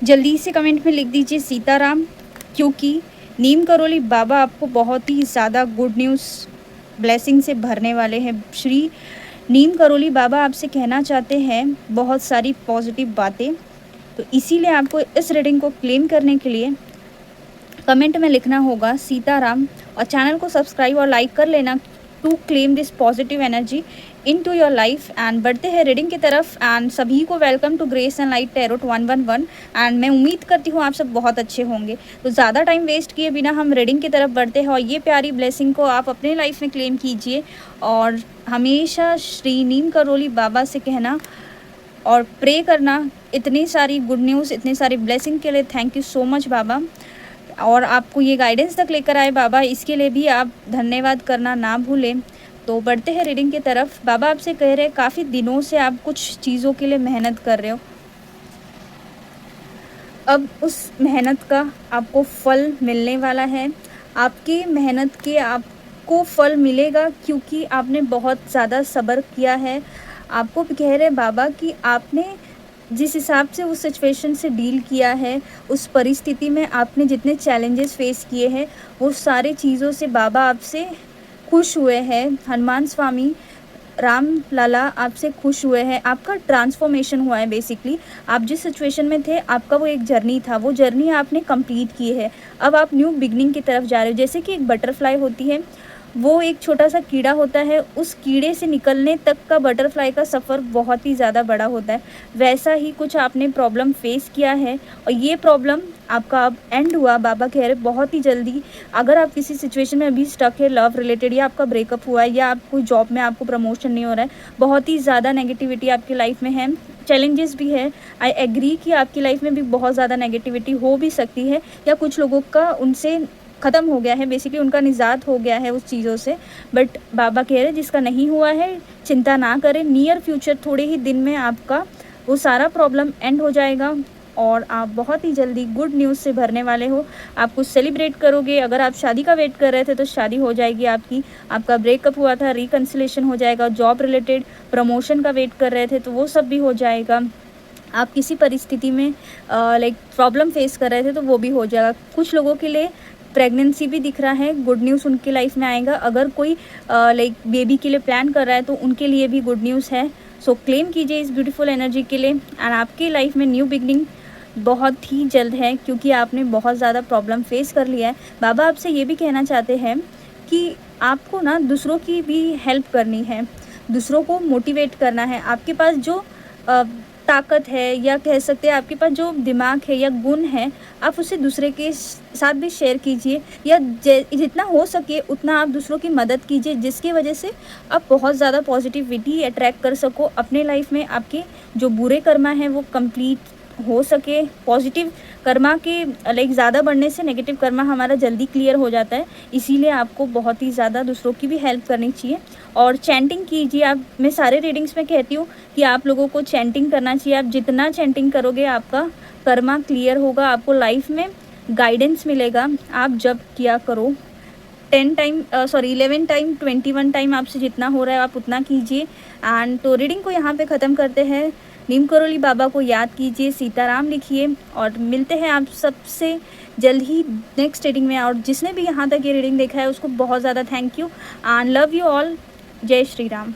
जल्दी से कमेंट में लिख दीजिए सीताराम, क्योंकि नीम करोली बाबा आपको बहुत ही ज़्यादा गुड न्यूज़ ब्लेसिंग से भरने वाले हैं। श्री नीम करोली बाबा आपसे कहना चाहते हैं बहुत सारी पॉजिटिव बातें। तो इसीलिए आपको इस रीडिंग को क्लेम करने के लिए कमेंट में लिखना होगा सीताराम, और चैनल को सब्सक्राइब और लाइक कर लेना to claim this positive energy into your life. And बढ़ते हैं रीडिंग की तरफ। एंड सभी को welcome to Grace and Light Tarot 111। And मैं उम्मीद करती हूँ आप सब बहुत अच्छे होंगे। तो ज़्यादा टाइम वेस्ट किए बिना हम रीडिंग की तरफ बढ़ते हैं, और ये प्यारी ब्लेसिंग को आप अपने लाइफ में क्लेम कीजिए और हमेशा श्री नीम करोली बाबा से कहना और प्रे करना इतनी सारी गुड न्यूज़, इतनी सारी ब्लेसिंग के लिए थैंक यू सो मच बाबा। और आपको ये गाइडेंस तक लेकर आए बाबा, इसके लिए भी आप धन्यवाद करना ना भूलें। तो बढ़ते हैं रीडिंग की तरफ। बाबा आपसे कह रहे हैं काफ़ी दिनों से आप कुछ चीज़ों के लिए मेहनत कर रहे हो, अब उस मेहनत का आपको फल मिलने वाला है। आपकी मेहनत के आपको फल मिलेगा, क्योंकि आपने बहुत ज़्यादा सब्र किया है। आपको कह रहे हैं बाबा कि आपने जिस हिसाब से उस सिचुएशन से डील किया है, उस परिस्थिति में आपने जितने चैलेंजेस फेस किए हैं, वो सारे चीज़ों से बाबा आपसे खुश हुए हैं। हनुमान स्वामी राम लाला आपसे खुश हुए हैं। आपका ट्रांसफॉर्मेशन हुआ है। बेसिकली आप जिस सिचुएशन में थे, आपका वो एक जर्नी था, वो जर्नी आपने कंप्लीट की है। अब आप न्यू बिगनिंग की तरफ जा रहे हो। जैसे कि एक बटरफ्लाई होती है, वो एक छोटा सा कीड़ा होता है, उस कीड़े से निकलने तक का बटरफ्लाई का सफ़र बहुत ही ज़्यादा बड़ा होता है। वैसा ही कुछ आपने प्रॉब्लम फेस किया है, और ये प्रॉब्लम आपका अब एंड हुआ। बाबा कह रहे बहुत ही जल्दी। अगर आप किसी सिचुएशन में अभी स्टक है, लव रिलेटेड, या आपका ब्रेकअप हुआ है, या आपको जॉब में आपको प्रमोशन नहीं हो रहा है, बहुत ही ज़्यादा नेगेटिविटी आपकी लाइफ में है, चैलेंजेस भी है। आई एग्री कि आपकी लाइफ में भी बहुत ज़्यादा नेगेटिविटी हो भी सकती है, या कुछ लोगों का उनसे ख़त्म हो गया है, बेसिकली उनका निजात हो गया है उस चीज़ों से। बट बाबा कह रहे जिसका नहीं हुआ है चिंता ना करें, नियर फ्यूचर थोड़े ही दिन में आपका वो सारा प्रॉब्लम एंड हो जाएगा, और आप बहुत ही जल्दी गुड न्यूज़ से भरने वाले हो। आप कुछ सेलिब्रेट करोगे। अगर आप शादी का वेट कर रहे थे तो शादी हो जाएगी आपकी। आपका ब्रेकअप हुआ था, रिकन्सिलेशन हो जाएगा। जॉब रिलेटेड प्रमोशन का वेट कर रहे थे तो वो सब भी हो जाएगा। आप किसी परिस्थिति में लाइक प्रॉब्लम फेस कर रहे थे तो वो भी हो जाएगा। कुछ लोगों के लिए प्रेगनेंसी भी दिख रहा है, गुड न्यूज़ उनकी लाइफ में आएगा। अगर कोई लाइक बेबी के लिए प्लान कर रहा है तो उनके लिए भी गुड न्यूज़ है। सो क्लेम कीजिए इस ब्यूटीफुल एनर्जी के लिए। एंड आपकी लाइफ में न्यू बिगनिंग बहुत ही जल्द है, क्योंकि आपने बहुत ज़्यादा प्रॉब्लम फेस कर लिया है। बाबा आपसे ये भी कहना चाहते हैं कि आपको ना दूसरों की भी हेल्प करनी है, दूसरों को मोटिवेट करना है। आपके पास जो ताकत है, या कह सकते हैं आपके पास जो दिमाग है या गुण है, आप उसे दूसरे के साथ भी शेयर कीजिए, या जितना हो सके उतना आप दूसरों की मदद कीजिए, जिसकी वजह से आप बहुत ज़्यादा पॉजिटिविटी अट्रैक्ट कर सको अपने लाइफ में। आपके जो बुरे कर्मा हैं वो कंप्लीट हो सके। पॉजिटिव कर्मा के लाइक ज़्यादा बढ़ने से नेगेटिव कर्मा हमारा जल्दी क्लियर हो जाता है। इसीलिए आपको बहुत ही ज़्यादा दूसरों की भी हेल्प करनी चाहिए, और चैंटिंग कीजिए। आप मैं सारे रीडिंग्स में कहती हूँ कि आप लोगों को चैंटिंग करना चाहिए। आप जितना चैंटिंग करोगे आपका कर्मा क्लियर होगा, आपको लाइफ में गाइडेंस मिलेगा। आप जब किया करो 11 टाइम 21 टाइम, आपसे जितना हो रहा है आप उतना कीजिए। एंड तो रीडिंग को यहाँ पे ख़त्म करते हैं। नीम करोली बाबा को याद कीजिए, सीताराम लिखिए, और मिलते हैं आप सबसे जल्द ही नेक्स्ट रीडिंग में। और जिसने भी यहाँ तक ये रीडिंग देखा है उसको बहुत ज़्यादा thank you and love you all. जय श्री राम।